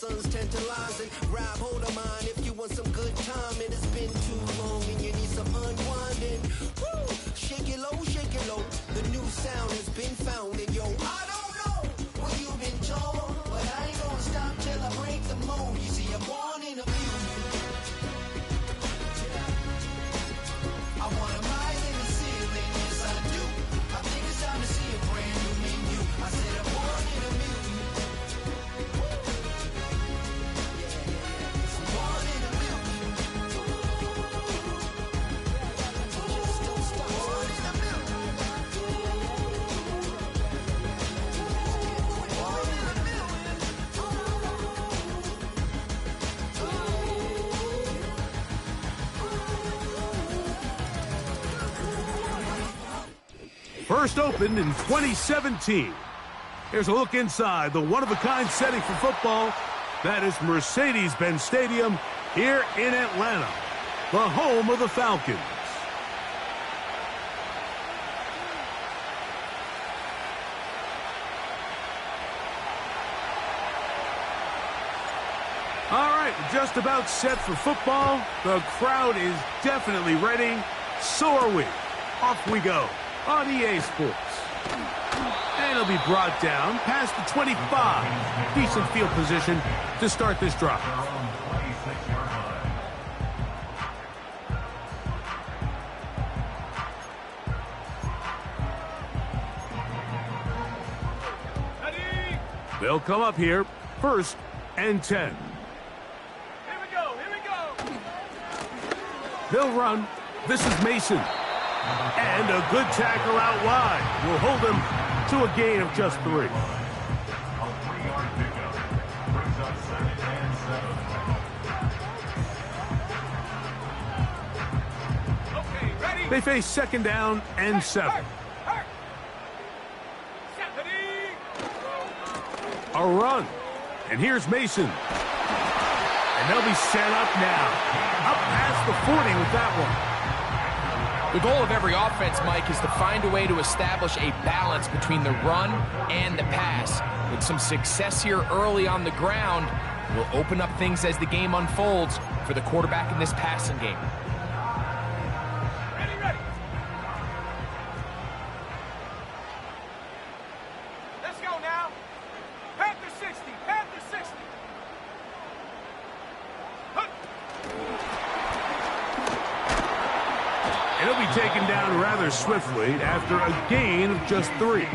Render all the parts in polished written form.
sun's tantalizing. Grab hold of mine if you want some good time. And it's been too long and you need some unwinding. Woo! Shake it low. The new sound has been found. And yo, I don't know what you've been told, but I ain't gonna stop till I break the mold. You see, I'm born in a music. I wanna rise in the ceiling, yes I do. I think it's time to see a brand new menu. I said I'm born in a music. I'm born in a music. Just don't stop. Born in a music. Born in a music. First opened in 2017. Here's a look inside the one-of-a-kind setting for football. That is Mercedes-Benz Stadium here in Atlanta, the home of the Falcons. All right, just about set for football. The crowd is definitely ready. So are we. Off we go on EA Sports. And it'll be brought down past the 25. Decent field position to start this drive. They'll come up here, 1st and 10. Here we go. They'll run. This is Mason. And a good tackle out wide will hold him to a gain of just 3. Okay, ready? They face 2nd down and 7. A run. And here's Mason. And they'll be set up now. Up past the 40 with that one. The goal of every offense, Mike, is to find a way to establish a balance between the run and the pass. With some success here early on the ground, it will open up things as the game unfolds for the quarterback in this passing game. Ready. Let's go now. Panther 60. He'll be taken down rather swiftly after a gain of just 3.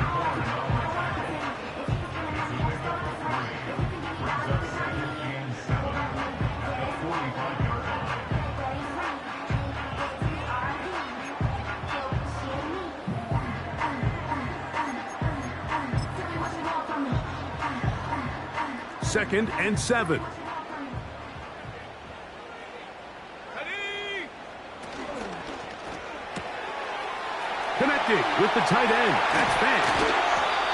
Second and 7. Connecting with the tight end. That's Banks.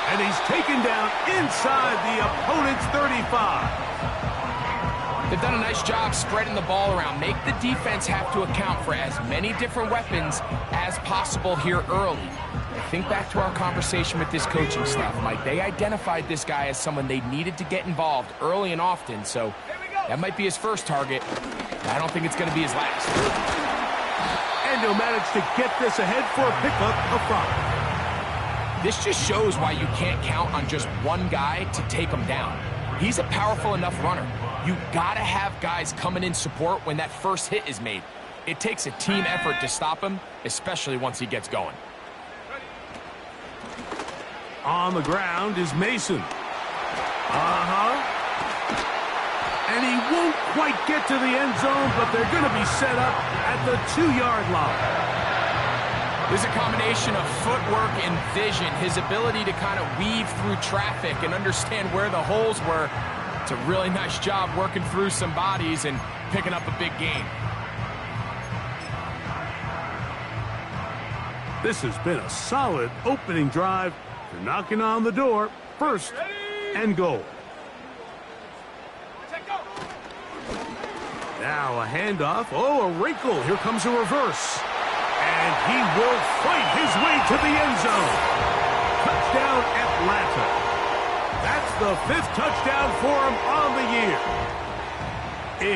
And he's taken down inside the opponent's 35. They've done a nice job spreading the ball around. Make the defense have to account for as many different weapons as possible here early. Think back to our conversation with this coaching staff, Mike. They identified this guy as someone they needed to get involved early and often, so that might be his first target. I don't think it's going to be his last. And he'll manage to get this ahead for a pickup of 5. This just shows why you can't count on just one guy to take him down. He's a powerful enough runner. You gotta have guys coming in support when that first hit is made. It takes a team effort to stop him, especially once he gets going. On the ground is Mason. And he won't quite get to the end zone, but they're going to be set up at the 2-yard line. There's a combination of footwork and vision, his ability to kind of weave through traffic and understand where the holes were. It's a really nice job working through some bodies and picking up a big gain. This has been a solid opening drive. They're knocking on the door, 1st and goal. Now a handoff. Oh, a wrinkle. Here comes a reverse. And he will fight his way to the end zone. Touchdown, Atlanta. That's the 5th touchdown for him on the year.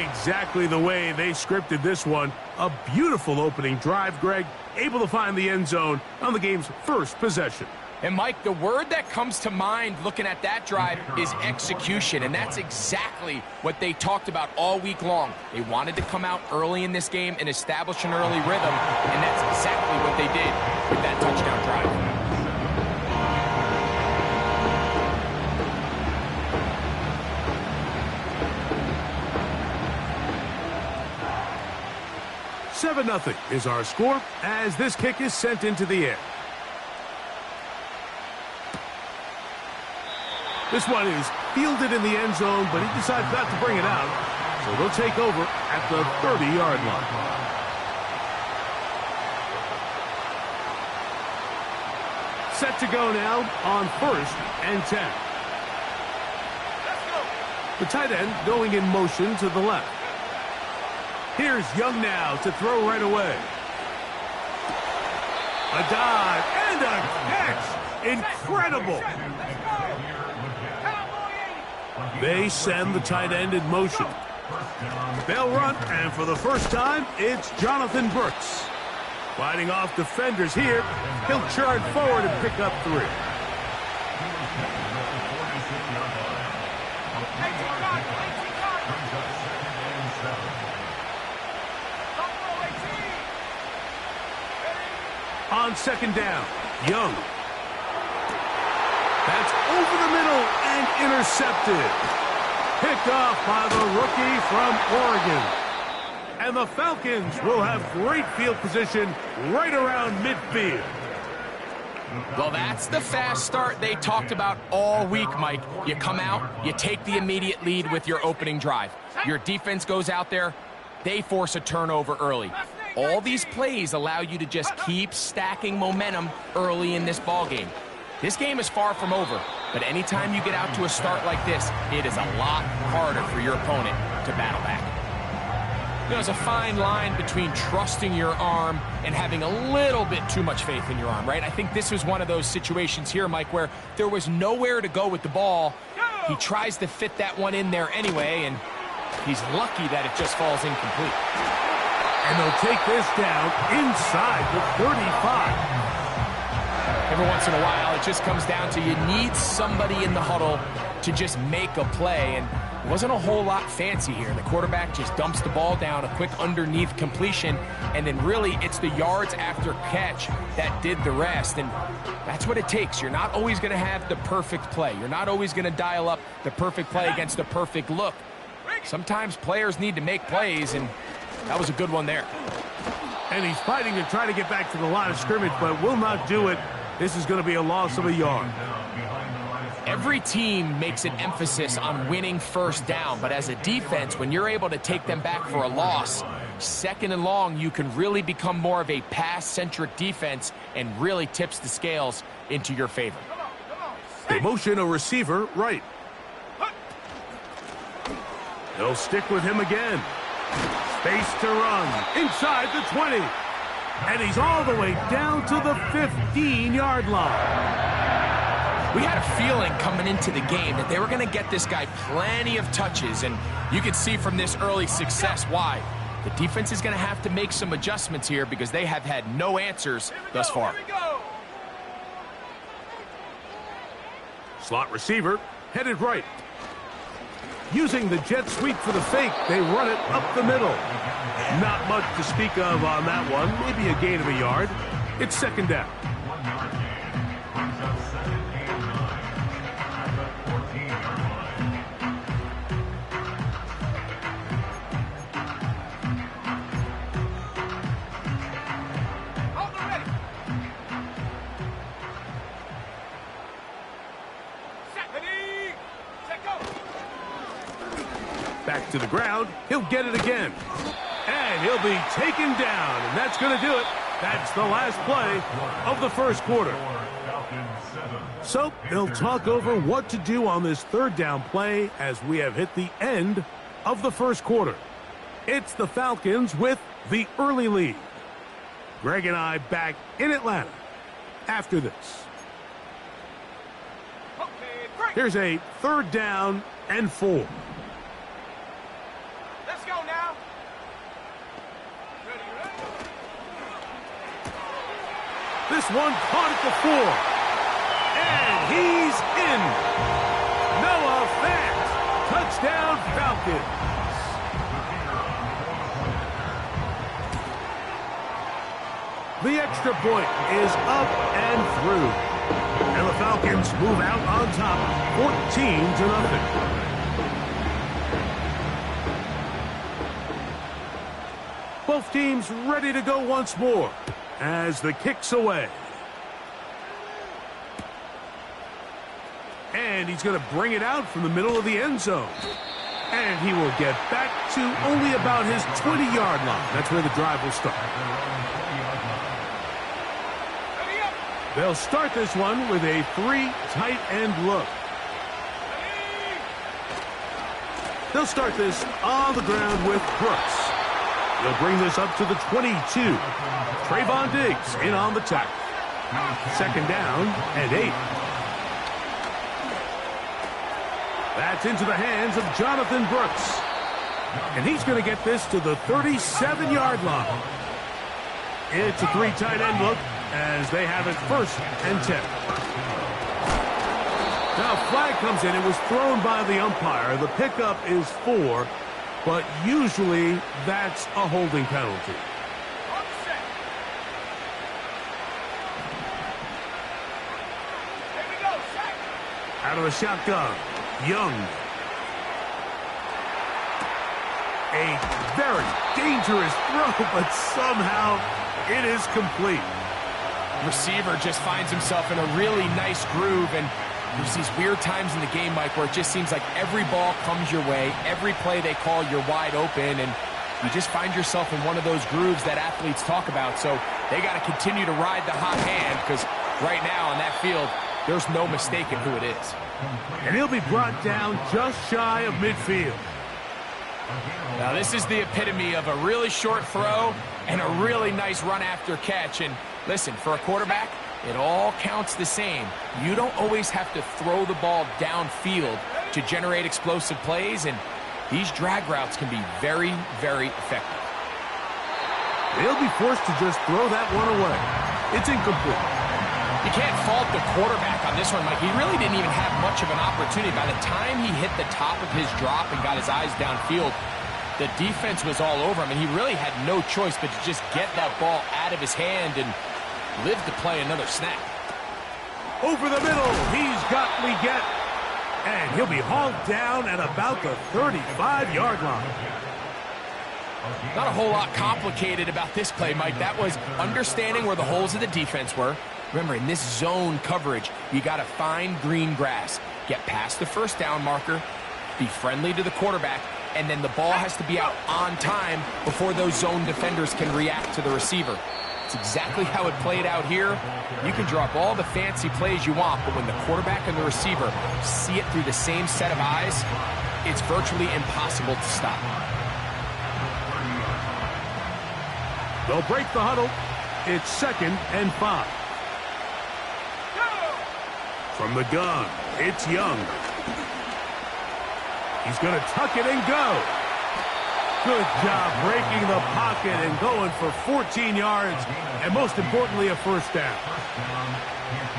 Exactly the way they scripted this one. A beautiful opening drive, Greg. Able to find the end zone on the game's first possession. And, Mike, the word that comes to mind looking at that drive is execution, and that's exactly what they talked about all week long. They wanted to come out early in this game and establish an early rhythm, and that's exactly what they did with that touchdown drive. "7-0 is our score as this kick is sent into the air. This one is fielded in the end zone, but he decides not to bring it out. So they'll take over at the 30-yard line. Set to go now on 1st and 10. The tight end going in motion to the left. Here's Young now to throw right away. A dive and a catch. Incredible. They send the tight end in motion. They'll run, and for the first time, it's Jonathan Brooks. Fighting off defenders here, he'll charge forward and pick up 3. On 2nd down, Young. That's over the middle and intercepted. Picked off by the rookie from Oregon. And the Falcons will have great field position right around midfield. Well, that's the fast start they talked about all week, Mike. You come out, you take the immediate lead with your opening drive. Your defense goes out there, they force a turnover early. All these plays allow you to just keep stacking momentum early in this ball game. This game is far from over, but anytime you get out to a start like this, it is a lot harder for your opponent to battle back. There's a fine line between trusting your arm and having a little bit too much faith in your arm, right? I think this was one of those situations here, Mike, where there was nowhere to go with the ball. He tries to fit that one in there anyway, and he's lucky that it just falls incomplete. And they'll take this down inside the 35. Every once in a while, it just comes down to you need somebody in the huddle to just make a play, and it wasn't a whole lot fancy here. The quarterback just dumps the ball down, a quick underneath completion, and then really it's the yards after catch that did the rest, and that's what it takes. You're not always going to have the perfect play. You're not always going to dial up the perfect play against the perfect look. Sometimes players need to make plays, and that was a good one there. And he's fighting to try to get back to the line of scrimmage, but will not do it. This is going to be a loss of a yard. Every team makes an emphasis on winning first down, but as a defense, when you're able to take them back for a loss, 2nd and long, you can really become more of a pass-centric defense and really tips the scales into your favor. They motion a receiver right. They'll stick with him again. Space to run inside the 20. And he's all the way down to the 15-yard line. We had a feeling coming into the game that they were going to get this guy plenty of touches, and you could see from this early success why. The defense is going to have to make some adjustments here because they have had no answers thus far. Slot receiver headed right. Using the jet sweep for the fake, they run it up the middle. Not much to speak of on that one. Maybe a gain of a yard. It's 2nd down. Back to the ground. He'll get it again. And he'll be taken down. And that's going to do it. That's the last play of the first quarter. So they'll talk over what to do on this 3rd down play as we have hit the end of the first quarter. It's the Falcons with the early lead. Greg and I back in Atlanta after this. Okay, Here's a 3rd down and 4. Let's go now. This one caught at the 4. And he's in. Noah Fant. Touchdown Falcons. The extra point is up and through. And the Falcons move out on top, 14-0. Both teams ready to go once more as the kick's away. And he's going to bring it out from the middle of the end zone. And he will get back to only about his 20-yard line. That's where the drive will start. They'll start this one with a 3 tight end look. They'll start this on the ground with Brooks. They'll bring this up to the 22. Trayvon Diggs in on the tackle. 2nd down and 8. That's into the hands of Jonathan Brooks. And he's going to get this to the 37-yard line. It's a 3 tight end look as they have it 1st and 10. Now flag comes in. It was thrown by the umpire. The pickup is 4, but usually that's a holding penalty. Out of the shotgun, Young. A very dangerous throw, but somehow it is complete. Receiver just finds himself in a really nice groove, and there's these weird times in the game, Mike, where it just seems like every ball comes your way, every play they call, you're wide open, and you just find yourself in one of those grooves that athletes talk about. So they got to continue to ride the hot hand, because right now on that field, there's no mistaking who it is. And he'll be brought down just shy of midfield. Now this is the epitome of a really short throw and a really nice run after catch. And listen, for a quarterback, it all counts the same. You don't always have to throw the ball downfield to generate explosive plays, and these drag routes can be very, very effective. They'll be forced to just throw that one away. It's incomplete. You can't fault the quarterback on this one, Mike. He really didn't even have much of an opportunity. By the time he hit the top of his drop and got his eyes downfield, the defense was all over him, and he really had no choice but to just get that ball out of his hand and live to play another snap. Over the middle, he's got Leggett. And he'll be hauled down at about the 35-yard line. Not a whole lot complicated about this play, Mike. That was understanding where the holes of the defense were. Remember, in this zone coverage, you got to find green grass, get past the 1st down marker, be friendly to the quarterback, and then the ball has to be out on time before those zone defenders can react to the receiver. It's exactly how it played out here. You can drop all the fancy plays you want, but when the quarterback and the receiver see it through the same set of eyes, it's virtually impossible to stop. They'll break the huddle. It's 2nd and 5. From the gun, it's Young. He's going to tuck it and go. Good job breaking the pocket and going for 14 yards, and most importantly, a 1st down.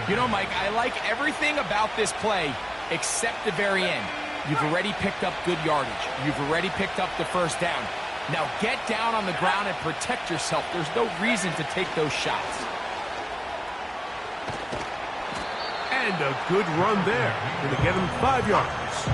You know, Mike, I like everything about this play except the very end. You've already picked up good yardage. You've already picked up the 1st down. Now get down on the ground and protect yourself. There's no reason to take those shots. And a good run there. Going to get him 5 yards.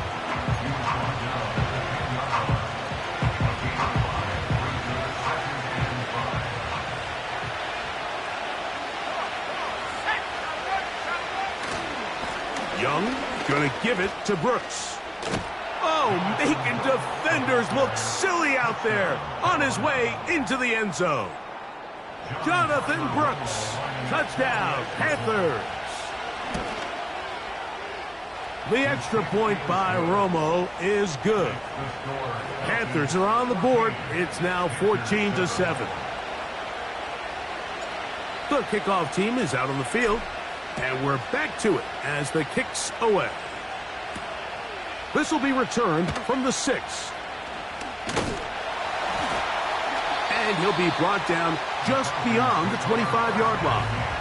Young going to give it to Brooks. Oh, making defenders look silly out there on his way into the end zone. Jonathan Brooks, touchdown, Panthers. The extra point by Romo is good. Panthers are on the board. It's now 14-7. The kickoff team is out on the field, and we're back to it as the kick's away. This will be returned from the 6. And he'll be brought down just beyond the 25-yard line.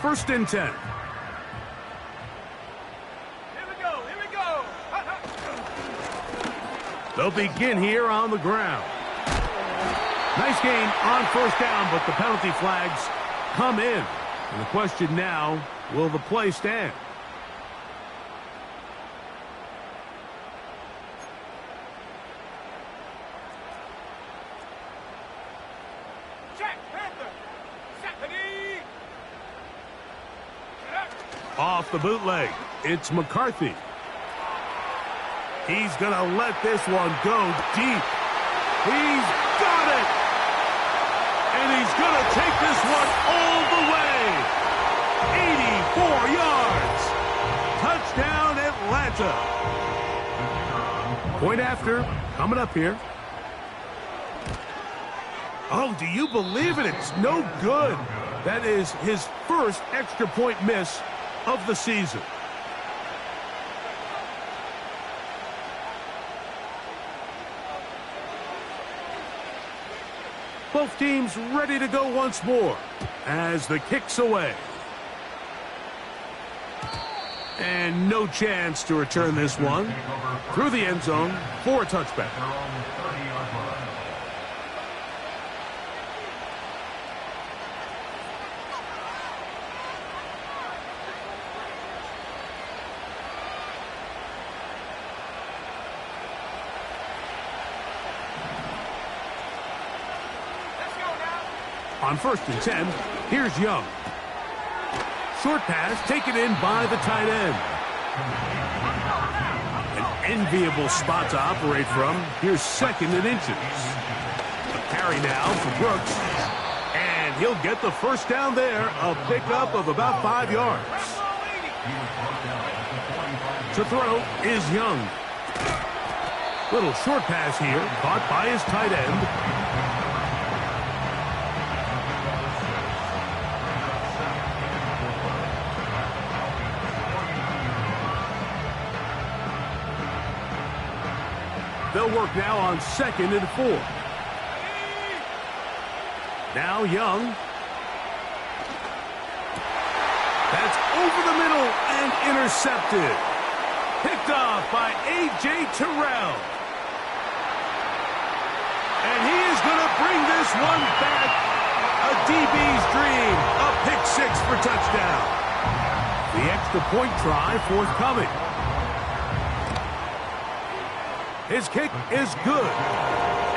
First and 10. Here we go, here we go. They'll begin here on the ground. Nice gain on first down, but the penalty flags come in. And the question now, will the play stand? Check, Panther. Stephanie. Off the bootleg, it's McCarthy. He's going to let this one go deep. He's got it! And he's going to take this one all the way. 84 yards. Touchdown, Atlanta. Point after, coming up here. Oh, do you believe it? It's no good. That is his first extra point miss of the season. Both teams ready to go once more as the kick's away. And no chance to return this one through the end zone for a touchback. On first and 10, here's Young. Short pass taken in by the tight end. An enviable spot to operate from. Here's second and inches. A carry now for Brooks. And he'll get the first down there. A pickup of about 5 yards. To throw is Young. Little short pass here, caught by his tight end. They'll work now on second and 4. Now Young. That's over the middle and intercepted. Picked off by A.J. Terrell. And he is going to bring this one back. A DB's dream. A pick 6 for touchdown. The extra point try forthcoming. His kick is good.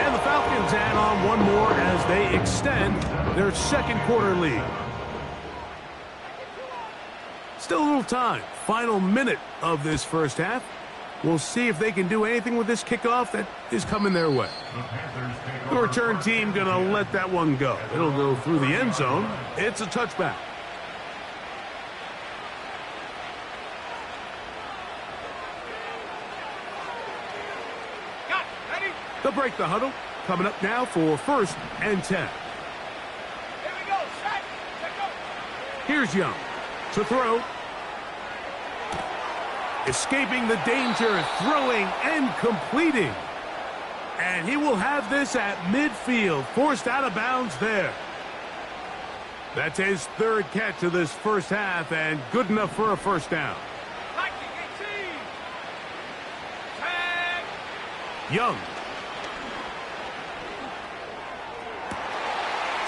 And the Falcons add on one more as they extend their second quarter lead. Still a little time. Final minute of this first half. We'll see if they can do anything with this kickoff that is coming their way. The return team going to let that one go. It'll go through the end zone. It's a touchback. They'll break the huddle. Coming up now for first and 10. Here we go. Set. Go. Here's Young to throw. Escaping the danger, throwing and completing. And he will have this at midfield, forced out of bounds there. That's his third catch of this first half and good enough for a first down. Young.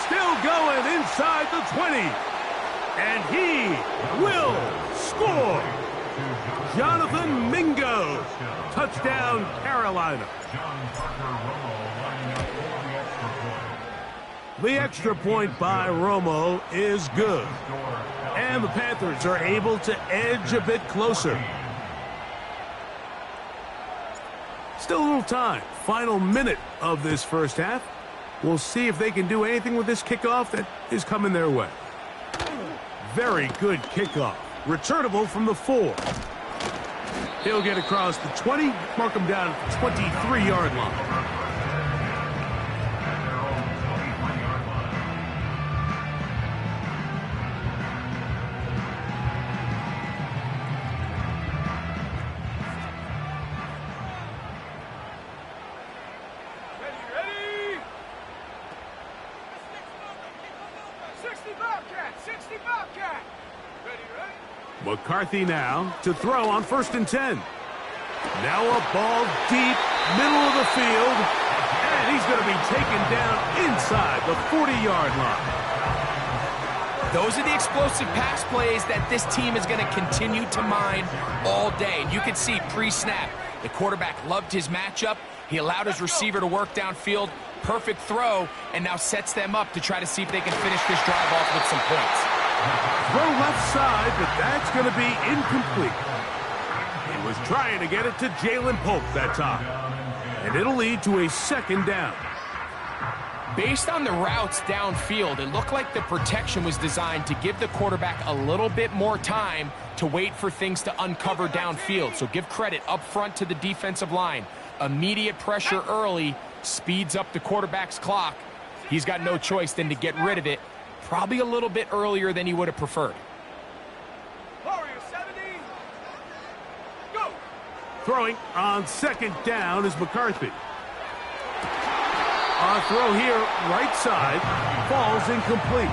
Still going inside the 20. And he will score. Jonathan Mingo. Touchdown, Carolina. The extra point by Romo is good. And the Panthers are able to edge a bit closer. Still a little time. Final minute of this first half. We'll see if they can do anything with this kickoff that is coming their way. Very good kickoff. Returnable from the 4. He'll get across the 20, mark him down at the 23-yard line. 60 Bobcat. Ready? McCarthy now to throw on 1st and 10. Now a ball deep, middle of the field, and he's going to be taken down inside the 40-yard line. Those are the explosive pass plays that this team is going to continue to mine all day. And you can see pre-snap, the quarterback loved his matchup. He allowed his receiver to work downfield. Perfect throw, and now sets them up to try to see if they can finish this drive off with some points. Throw left side, but that's going to be incomplete. He was trying to get it to Jalen Polk that time. And it'll lead to a 2nd down. Based on the routes downfield, it looked like the protection was designed to give the quarterback a little bit more time to wait for things to uncover downfield. So give credit up front to the defensive line. Immediate pressure early speeds up the quarterback's clock. He's got no choice than to get rid of it, probably a little bit earlier than he would have preferred. Warrior 70. Go. Throwing on 2nd down is McCarthy. On throw here, right side, falls incomplete.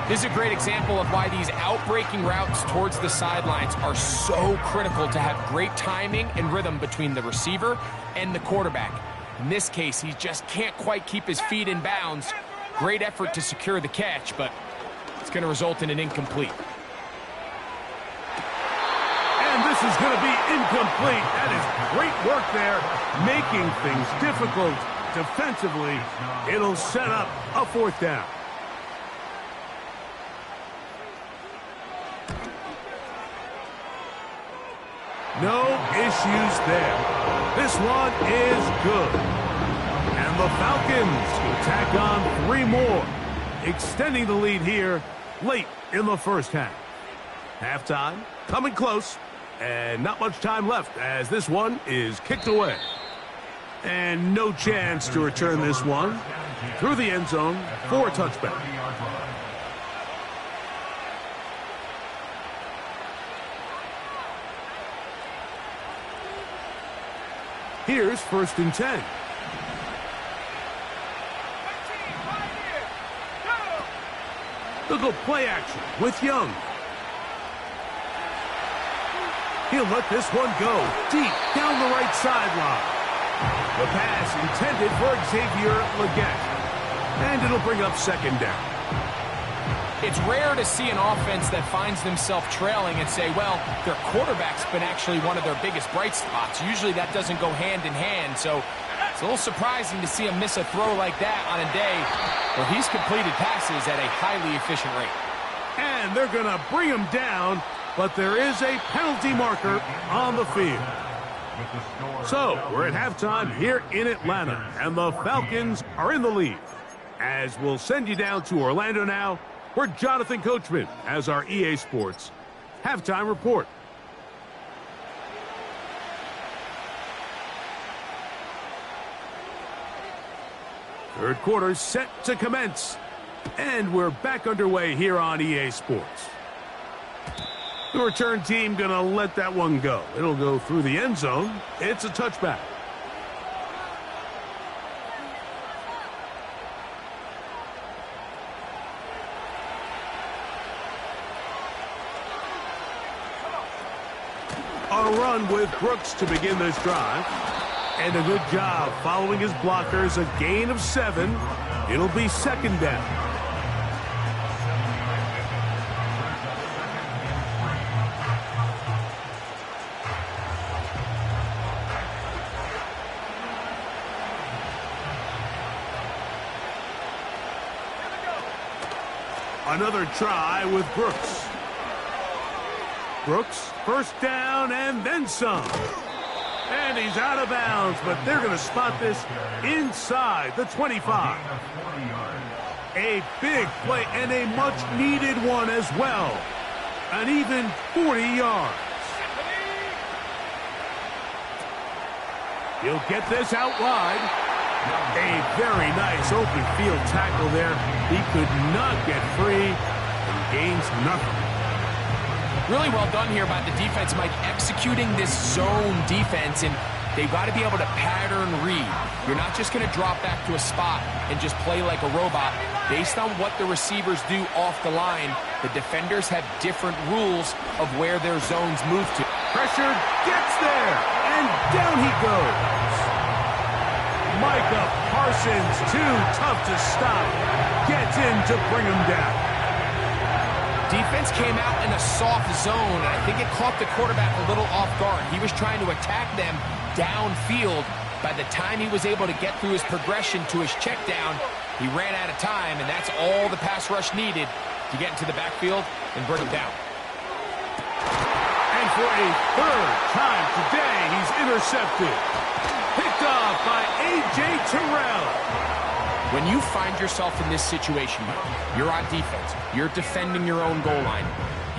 This is a great example of why these out-breaking routes towards the sidelines are so critical to have great timing and rhythm between the receiver and the quarterback. In this case, he just can't quite keep his feet in bounds. Great effort to secure the catch, but it's going to result in an incomplete. And this is going to be incomplete. That is great work there, making things difficult defensively. It'll set up a 4th down. No issues there. This one is good. And the Falcons tack on 3 more, extending the lead here late in the 1st half. Halftime coming close, and not much time left as this one is kicked away. And no chance to return this one through the end zone for a touchback. Here's 1st and 10. They'll go play action with Young. He'll let this one go deep down the right sideline. The pass intended for Xavier Legette. And it'll bring up 2nd down. It's rare to see an offense that finds themselves trailing and say, well, their quarterback's been actually one of their biggest bright spots. Usually that doesn't go hand in hand, so it's a little surprising to see him miss a throw like that on a day where he's completed passes at a highly efficient rate. And they're going to bring him down, but there is a penalty marker on the field. So, we're at halftime here in Atlanta, and the Falcons are in the lead. As we'll send you down to Orlando now, where Jonathan Coachman has our EA Sports halftime report. Third quarter set to commence, and we're back underway here on EA Sports. The return team going to let that one go. It'll go through the end zone. It's a touchback. A run with Brooks to begin this drive. And a good job following his blockers. A gain of 7. It'll be 2nd down. Another try with Brooks. Brooks, 1st down and then some. And he's out of bounds, but they're going to spot this inside the 25. A big play and a much-needed one as well. An even 40 yards. He'll get this out wide. A very nice open field tackle there. He could not get free and gains nothing. Really well done here by the defense, Mike, executing this zone defense and They've got to be able to pattern read. You're not just going to drop back to a spot and just play like a robot. Based on what the receivers do off the line, the defenders have different rules of where their zones move to. Pressure gets there, and down he goes. Micah Parsons, too tough to stop, gets in to bring him down. Defense came out in a soft zone, and I think it caught the quarterback a little off guard. He was trying to attack them downfield. By the time he was able to get through his progression to his check down, he ran out of time, and that's all the pass rush needed to get into the backfield and bring him down. And for a third time today, he's intercepted. Picked off by A.J. Terrell. When you find yourself in this situation, you're on defense, you're defending your own goal line,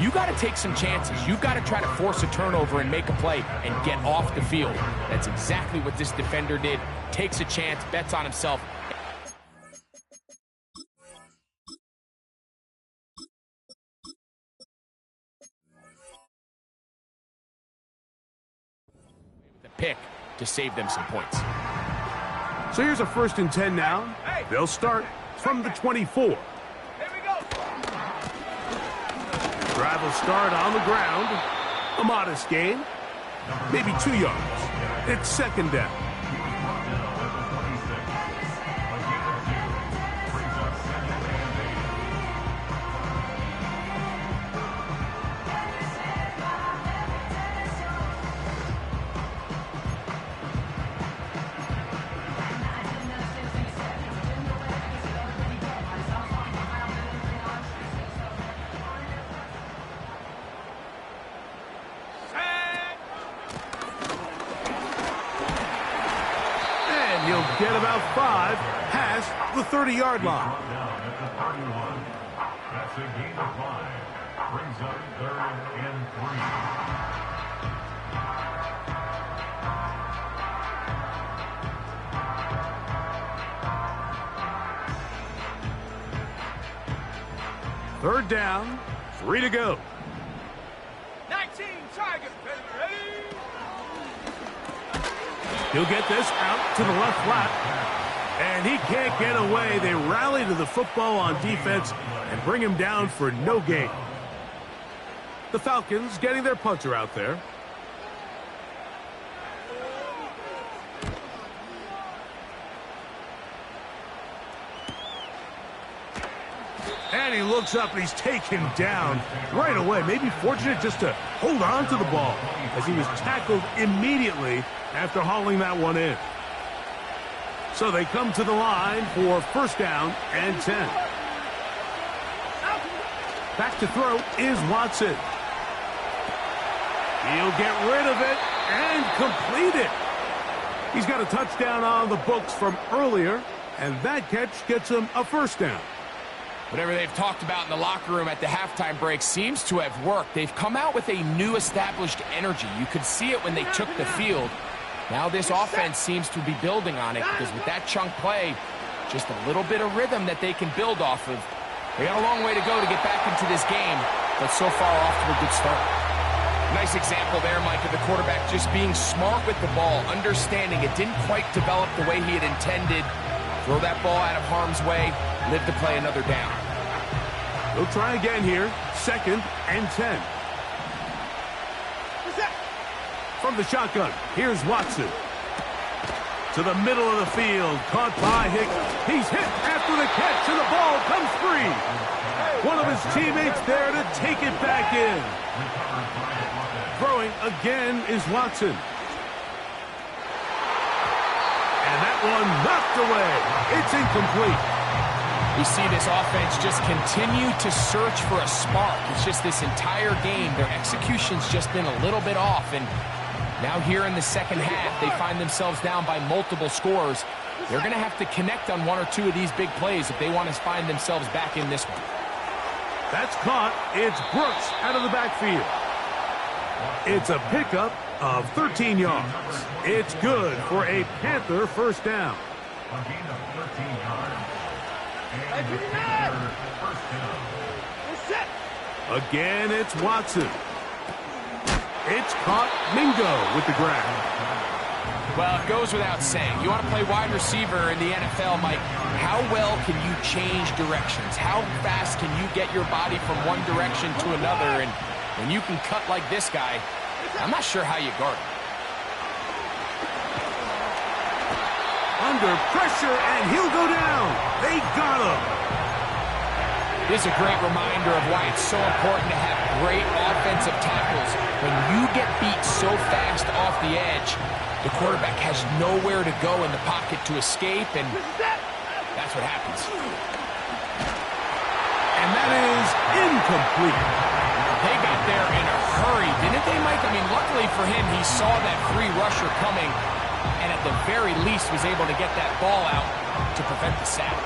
you got to take some chances. You've got to try to force a turnover and make a play and get off the field. That's exactly what this defender did. Takes a chance, bets on himself. The pick to save them some points. So here's a 1st and 10 now. They'll start from the 24. Here we go. Drive will start on the ground. A modest gain. Maybe 2 yards. It's 2nd down. He'll get about 5 past the 30-yard line. Down at the 31. That's a gain of 5. Brings up 3rd and 3rd down, 3 to go. 19 Tigers, baby. He'll get this out to the left flat, and he can't get away. They rally to the football on defense and bring him down for no gain. The Falcons getting their punter out there. And he looks up and he's taken down right away. Maybe fortunate just to hold on to the ball as he was tackled immediately after hauling that one in. So they come to the line for 1st down and 10. Back to throw is Watson. He'll get rid of it and complete it. He's got a touchdown on the books from earlier, and that catch gets him a 1st down. Whatever they've talked about in the locker room at the halftime break seems to have worked. They've come out with a new established energy. You could see it when they took the field. Now this offense seems to be building on it because with that chunk play, just a little bit of rhythm that they can build off of. They got a long way to go to get back into this game, but so far off to a good start. Nice example there, Mike, of the quarterback just being smart with the ball, understanding it didn't quite develop the way he had intended. Throw that ball out of harm's way, live to play another down. They'll try again here, 2nd and 10. From the shotgun, here's Watson. To the middle of the field, caught by Hicks. He's hit after the catch, and the ball comes free. One of his teammates there to take it back in. Throwing again is Watson. And that one knocked away. It's incomplete. We see this offense just continue to search for a spark. It's just this entire game, their execution's just been a little bit off, and now here in the 2nd half, they find themselves down by multiple scores. They're going to have to connect on 1 or 2 of these big plays if they want to find themselves back in this one. That's caught. It's Brooks out of the backfield. It's a pickup of 13 yards. It's good for a Panther 1st down. A gain of 13 yards. And the Panther 1st down. Again, it's Watson. It's caught. Mingo with the grab. Well, it goes without saying. You want to play wide receiver in the NFL, Mike, how well can you change directions? How fast can you get your body from one direction to another? And when you can cut like this guy, I'm not sure how you guard him. Under pressure, and he'll go down. They got him. This is a great reminder of why it's so important to have great offensive tackles. When you get beat so fast off the edge, the quarterback has nowhere to go in the pocket to escape, and that's what happens. And that is incomplete. They got there in a hurry, didn't they, Mike? I mean, luckily for him, he saw that free rusher coming, and at the very least was able to get that ball out to prevent the sack.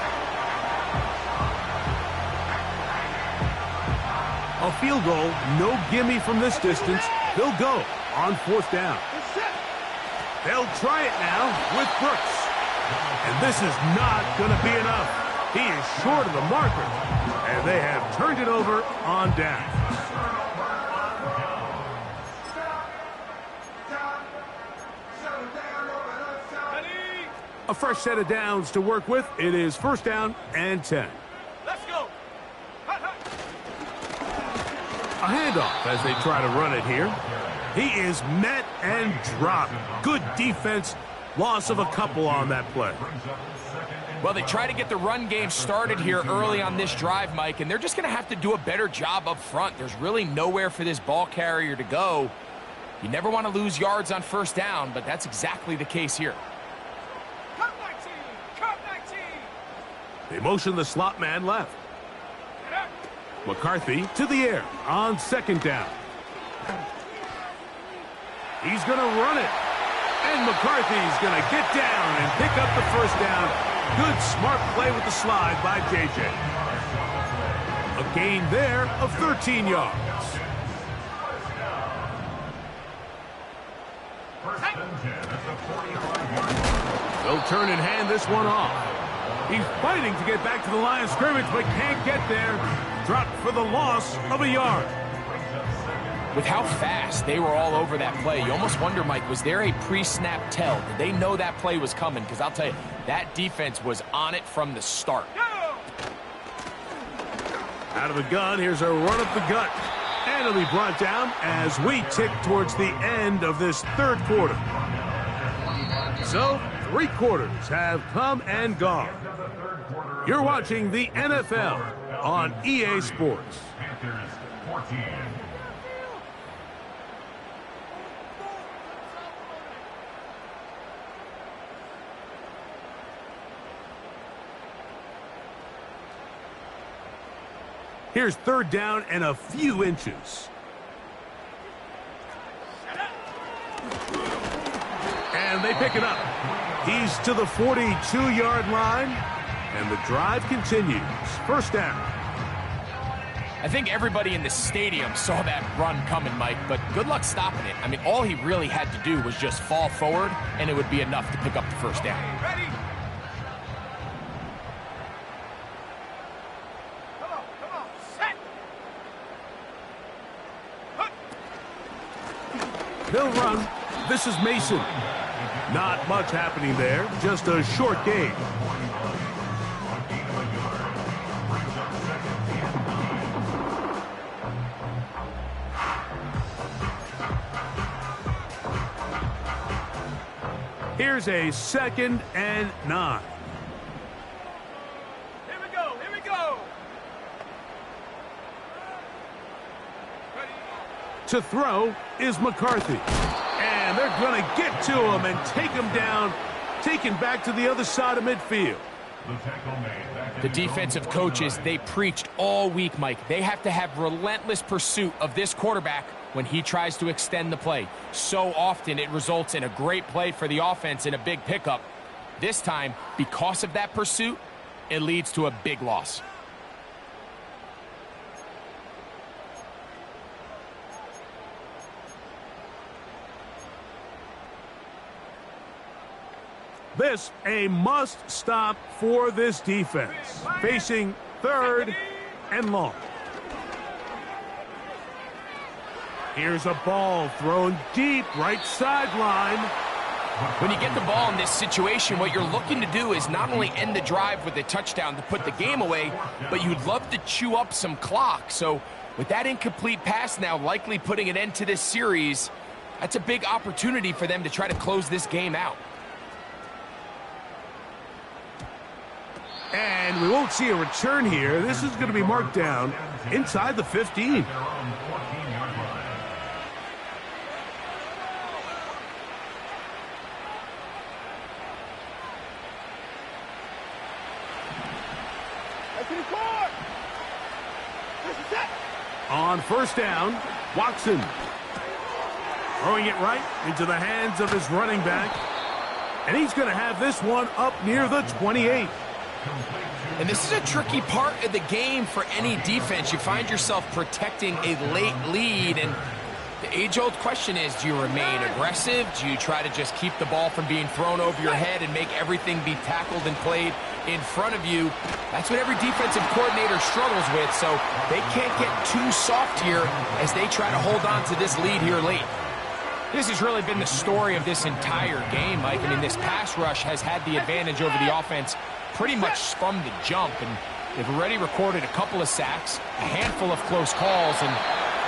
A field goal, no gimme from this distance. They'll go on 4th down. They'll try it now with Brooks. And this is not going to be enough. He is short of the marker. And they have turned it over on down. A fresh set of downs to work with. It is 1st down and 10. Let's go. A handoff as they try to run it here. He is met and dropped. Good defense. Loss of a couple on that play. Well, they try to get the run game started here early on this drive, Mike, and they're just going to have to do a better job up front. There's really nowhere for this ball carrier to go. You never want to lose yards on 1st down, but that's exactly the case here. Cut 19. Cut 19. They motion the slot man left. McCarthy to the air on 2nd down. He's going to run it. And McCarthy's going to get down and pick up the 1st down. Good, smart play with the slide by J.J. A gain there of 13 yards. They'll turn and hand this one off. He's fighting to get back to the line of scrimmage, but can't get there. Dropped for the loss of a yard. With how fast they were all over that play, you almost wonder, Mike, was there a pre-snap tell? Did they know that play was coming? Because I'll tell you, that defense was on it from the start. Out of the gun, here's a run up the gut. And it'll be brought down as we tick towards the end of this 3rd quarter. So, 3 quarters have come and gone. You're watching the NFL on EA Sports. Panthers 14. Here's 3rd down and a few inches. And they pick it up. He's to the 42-yard line, and the drive continues. 1st down. I think everybody in the stadium saw that run coming, Mike, but good luck stopping it. I mean, all he really had to do was just fall forward, and it would be enough to pick up the 1st down. Ready? Come on, set. They'll run. This is Mason. Not much happening there, just a short gain. Here's a 2nd and 9. Here we go. Here we go. Ready? To throw is McCarthy. And they're going to get to him and take him down, taken back to the other side of midfield. The defensive coaches, they preached all week, Mike. They have to have relentless pursuit of this quarterback when he tries to extend the play. So often it results in a great play for the offense and a big pickup. This time, because of that pursuit, it leads to a big loss. This a must-stop for this defense. Facing 3rd and long. Here's a ball thrown deep right sideline. When you get the ball in this situation, what you're looking to do is not only end the drive with a touchdown to put the game away, but you'd love to chew up some clock. So with that incomplete pass now likely putting an end to this series, that's a big opportunity for them to try to close this game out. And we won't see a return here. This is going to be marked down inside the 15. On first down, Watson throwing it right into the hands of his running back. And he's going to have this one up near the 28. And this is a tricky part of the game for any defense. You find yourself protecting a late lead, and the age-old question is, do you remain aggressive? Do you try to just keep the ball from being thrown over your head and make everything be tackled and played in front of you? That's what every defensive coordinator struggles with, so they can't get too soft here as they try to hold on to this lead here late. This has really been the story of this entire game, Mike. I mean, this pass rush has had the advantage over the offense pretty much from the jump, and they've already recorded a couple of sacks, a handful of close calls, and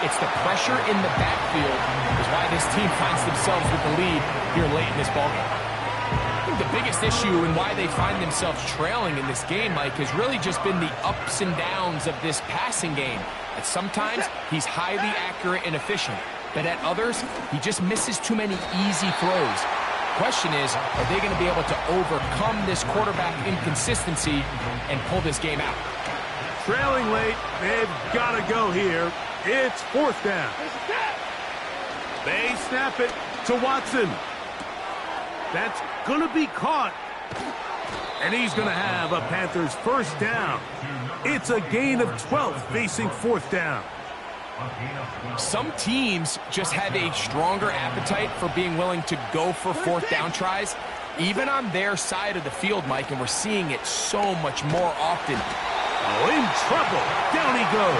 it's the pressure in the backfield is why this team finds themselves with the lead here late in this ballgame. I think the biggest issue and why they find themselves trailing in this game, Mike, has really just been the ups and downs of this passing game. At sometimes, he's highly accurate and efficient, but at others, he just misses too many easy throws. Question is, are they going to be able to overcome this quarterback inconsistency and pull this game out? Trailing late, they've got to go here. It's fourth down. They snap it to Watson. That's going to be caught. And he's going to have a Panthers first down. It's a gain of 12 facing fourth down. Some teams just have a stronger appetite for being willing to go for fourth down tries, even on their side of the field, Mike, and we're seeing it so much more often. Oh, in trouble. Down he goes.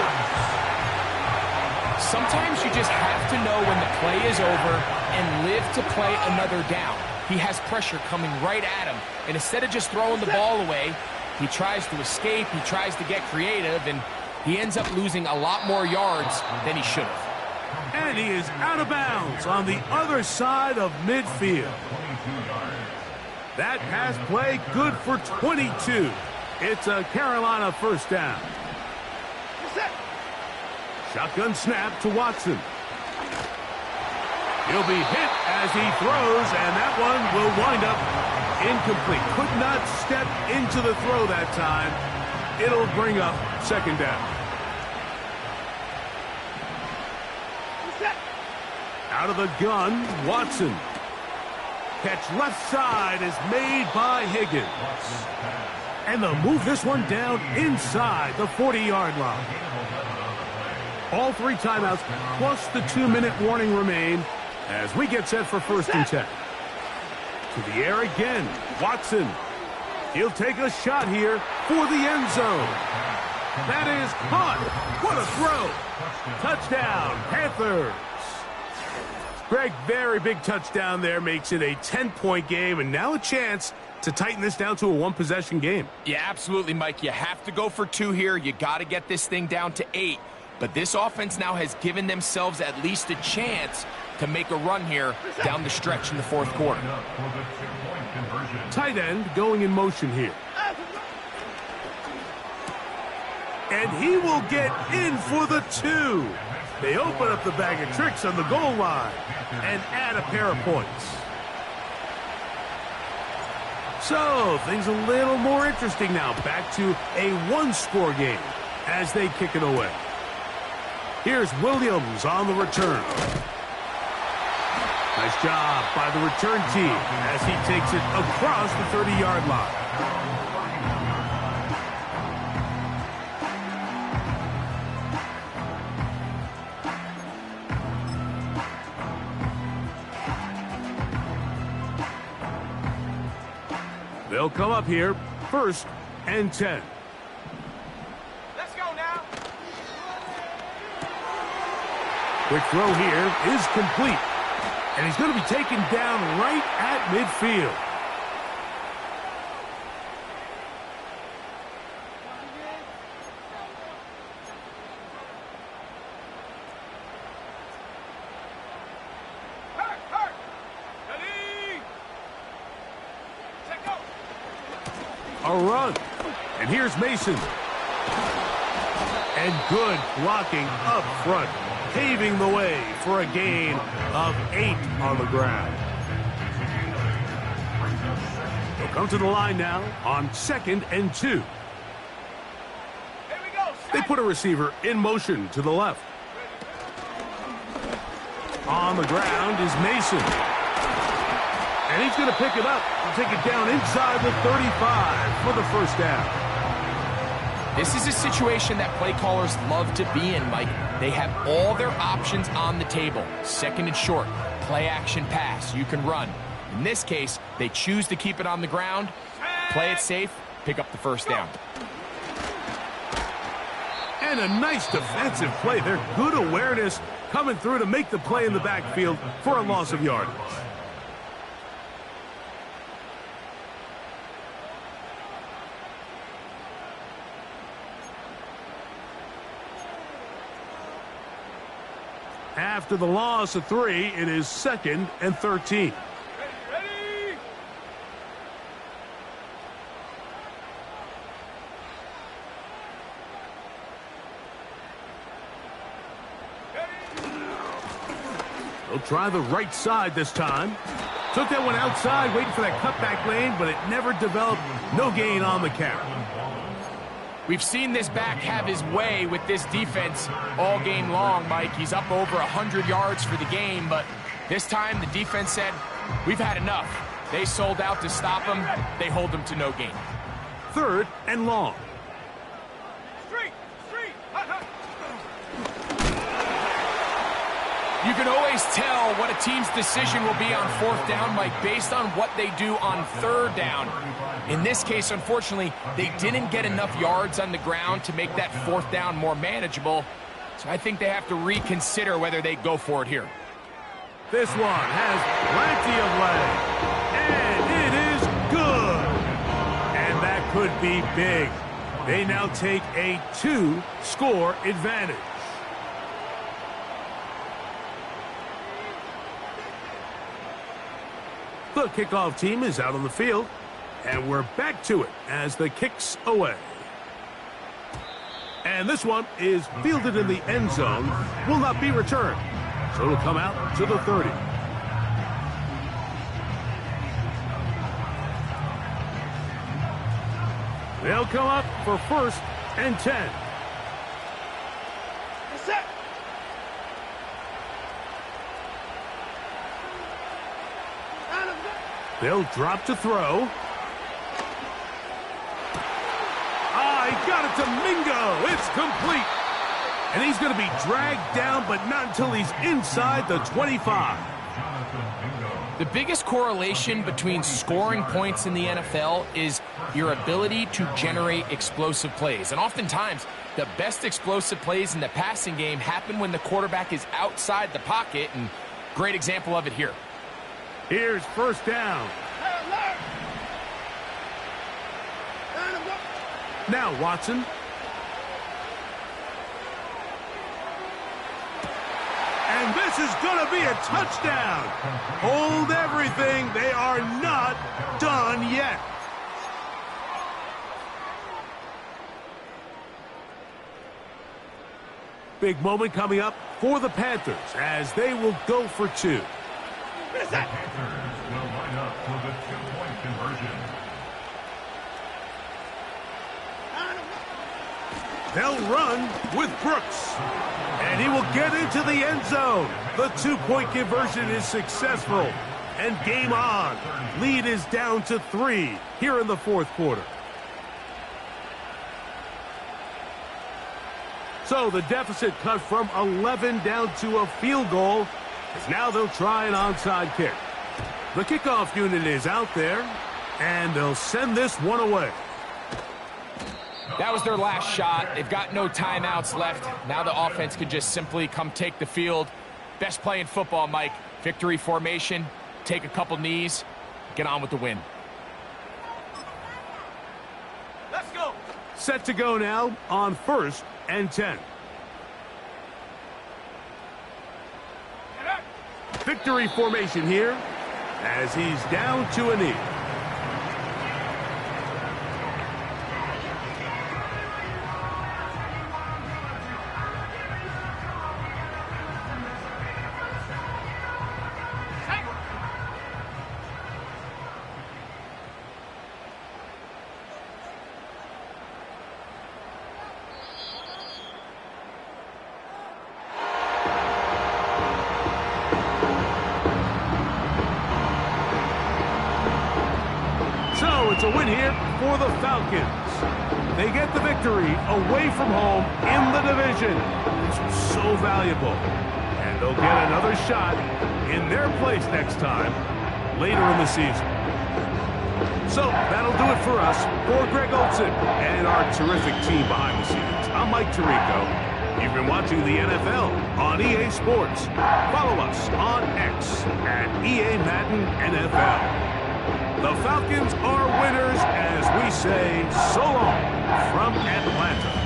Sometimes you just have to know when the play is over and live to play another down. He has pressure coming right at him, and instead of just throwing the ball away, he tries to escape, he tries to get creative, and he ends up losing a lot more yards than he should have. And he is out of bounds on the other side of midfield. That pass play good for 22. It's a Carolina first down. Shotgun snap to Watson. He'll be hit as he throws, and that one will wind up incomplete. Could not step into the throw that time. It'll bring up second down. Out of the gun, Watson. Catch left side is made by Higgins. And they'll move this one down inside the 40-yard line. All three timeouts plus the 2-minute warning remain as we get set for first and 10. To the air again, Watson. He'll take a shot here for the end zone. That is caught. What a throw. Touchdown, Panthers. Greg, very big touchdown there, makes it a 10-point game, and now a chance to tighten this down to a one-possession game. Yeah, absolutely, Mike. You have to go for 2 here. You got to get this thing down to 8. But this offense now has given themselves at least a chance to make a run here down the stretch in the fourth quarter. Tight end going in motion here. And he will get in for the 2. They open up the bag of tricks on the goal line and add a pair of points. So, things a little more interesting now. Back to a one-score game as they kick it away. Here's Williams on the return. Nice job by the return team as he takes it across the 30-yard line. They'll come up here, first and 10. Let's go now. Quick throw here is complete. And he's going to be taken down right at midfield. A run. And here's Mason. And good blocking up front, paving the way for a gain of 8 on the ground. They'll come to the line now on 2nd and 2. Here we go. They put a receiver in motion to the left. On the ground is Mason. And he's going to pick it up and take it down inside the 35 for the first down. This is a situation that play callers love to be in, Mike. They have all their options on the table. 2nd and short, play action pass, you can run. In this case, they choose to keep it on the ground, play it safe, pick up the first down. And a nice defensive play there. Good awareness coming through to make the play in the backfield for a loss of yardage. After the loss of 3, it is 2nd and 13. Ready? They'll try the right side this time. Took that one outside, waiting for that cutback lane, but it never developed. No gain on the carry. We've seen this back have his way with this defense all game long, Mike. He's up over 100 yards for the game, but this time the defense said, we've had enough. They sold out to stop him. They hold him to no gain. 3rd and long. Street! Hut, hut. You can always tell what a team's decision will be on 4th down, Mike, based on what they do on 3rd down. In this case, unfortunately, they didn't get enough yards on the ground to make that 4th down more manageable. So I think they have to reconsider whether they go for it here. This one has plenty of leg. And it is good. And that could be big. They now take a 2-score advantage. The kickoff team is out on the field, and we're back to it as the kick's away. And this one is fielded in the end zone, will not be returned, so it'll come out to the 30. They'll come up for 1st and 10. Set. They'll drop to throw. He got it to Mingo. It's complete. And he's going to be dragged down, but not until he's inside the 25. The biggest correlation between scoring points in the NFL is your ability to generate explosive plays. And oftentimes, the best explosive plays in the passing game happen when the quarterback is outside the pocket, and great example of it here. Here's 1st down. Now Watson. And this is going to be a touchdown. Hold everything. They are not done yet. Big moment coming up for the Panthers as they will go for 2. The Panthers will line up for the 2-point conversion. They'll run with Brooks. And he will get into the end zone. The 2-point conversion is successful. And game on. Lead is down to 3 here in the 4th quarter. So the deficit cut from 11 down to a field goal, as now they'll try an onside kick. The kickoff unit is out there, and they'll send this one away. That was their last shot. They've got no timeouts left. Now the offense could just simply come take the field. Best play in football, Mike. Victory formation, take a couple knees, get on with the win. Let's go. Set to go now on 1st and 10. Victory formation here as he's down to a knee. So it's a win here for the Falcons. They get the victory away from home in the division. This was so valuable. And they'll get another shot in their place next time later in the season. So that'll do it for us. For Greg Olson and our terrific team behind the scenes, I'm Mike Tirico. You've been watching the NFL on EA Sports. Follow us on X at EA Madden NFL. The Falcons are winners as we say so long from Atlanta.